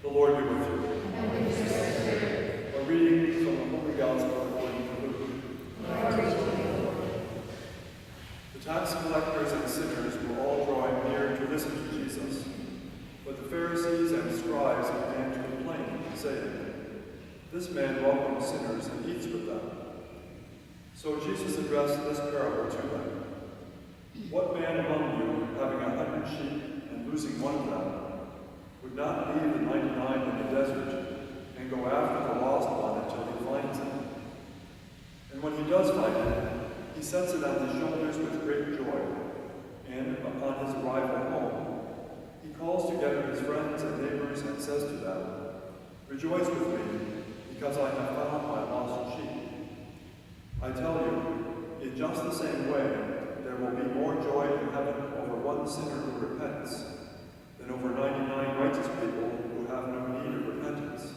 The Lord be with you. And with your spirit. A reading from the Holy Gospel according to Luke. Glory to you, Lord. The tax collectors and sinners were all drawing near to listen to Jesus. But the Pharisees and scribes began to complain, saying, "This man welcomes sinners and eats with them." So Jesus addressed this parable to them. "What man among you, having 100 sheep and losing one of them, would not leave the 99 in the desert and go after the lost one until he finds it? And when he does find it, he sets it on his shoulders with great joy, and upon his arrival home, he calls together his friends and neighbors and says to them, 'Rejoice with me, because I have found my lost sheep.' I tell you, in just the same way, there will be more joy in heaven over one sinner who repents than over 99 righteous people who have no need of repentance.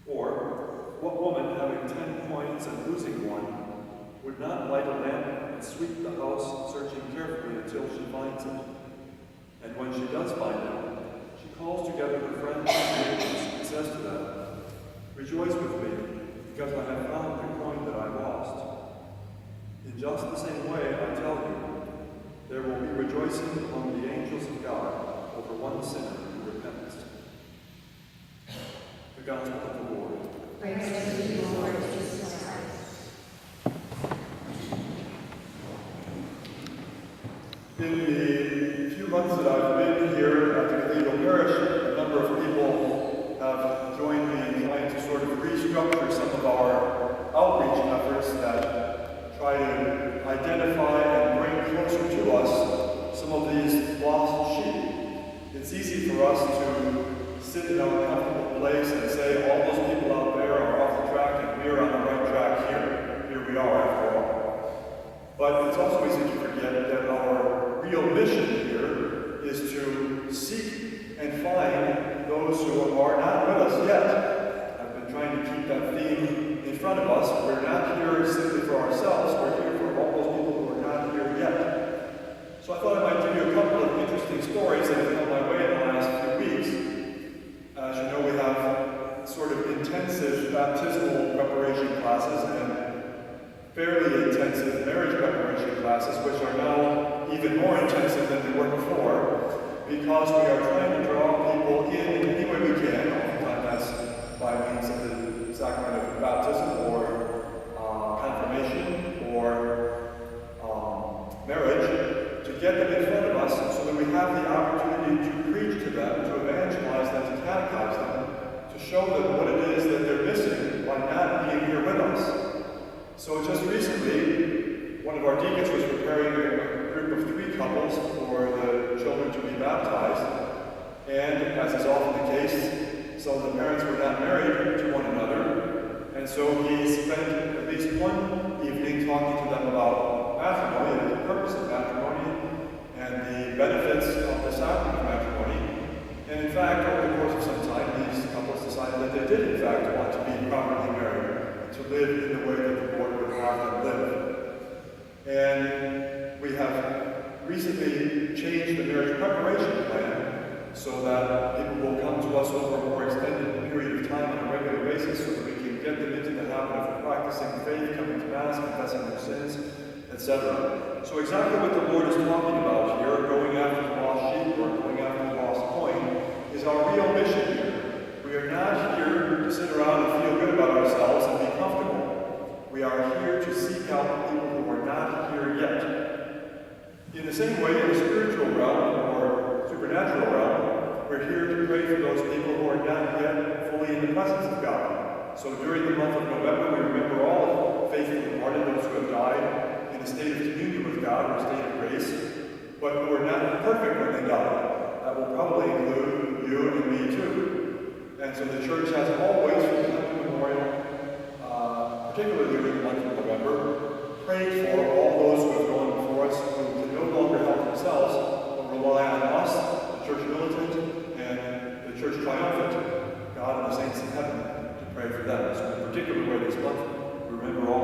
Or, what woman having 10 coins and losing one would not light a lamp and sweep the house, searching carefully until she finds it? And when she does find it, she calls together her friends and neighbors and says to them, 'Rejoice with me, because I have found the coin that I lost.' In just the same way, I tell you, there will be rejoicing among the angels of God over one sinner who repents." The Gospel of the Lord. Praise to you, Lord Jesus Christ. In the few months that I've been here at the Cathedral Parish, a number of people have joined me in trying to sort of restructure some of our outreach efforts that try to identify and bring closer to us some of these lost sheep. It's easy for us to sit in our comfortable place and say all those people out there are off the track and we're on the right track here. Here we are, after all. But it's also easy to forget that our real mission here is to seek and find those who are not with us yet. I've been trying to keep that theme in front of us. We're not here simply for ourselves. We're here for all those people who are not here yet. So I thought I might give you a couple of interesting stories that have come my way in the last few weeks. As you know, we have sort of intensive baptismal preparation classes and fairly intensive marriage preparation classes, which are now even more intensive than they were before, because we are trying to draw people in any way we can. Oftentimes that's by means of the sacrament of baptism or confirmation or marriage, to get them in front of us so that we have the opportunity to preach to them, to evangelize them, to catechize them, to show them what it is that they're missing by not being here with us. So just recently, one of our deacons was preparing a group of 3 couples for the children to be baptized, and as is often the case, some of the parents were not married to one another, and so he spent at least one evening talking to them about matrimony and the purpose of matrimony and the benefits of the sacrament of matrimony. And in fact, over the course of some time, these couples decided that they did in fact want to be properly married, to live in the way that the Lord would have them live. And we have recently changed the marriage preparation plan so that people will come to us over a more extended period of time on a regular basis so that we can get them into the habit of practicing faith, coming to Mass, confessing their sins, etc. So exactly what the Lord is talking about here, going after the lost sheep or going after the lost coin, is our real mission here. We are not here to sit around and feel good about ourselves and be comfortable. We are here to seek out people who are not here yet. In the same way, in the spiritual realm or supernatural realm, we're here to pray for those people who are not yet fully in the presence of God. So during the month of November, we remember all the faithful departed, those who have died in a state of communion with God or a state of grace, but who are not perfect when they die. That will probably include you and me too. And so the Church has always, from time immemorial, particularly during the month of November, prayed for all those who have gone before us, who can no longer help themselves, but rely on us, the Church militant, and the Church triumphant, God and the saints in heaven, to pray for them. So in a particular way this month, we remember all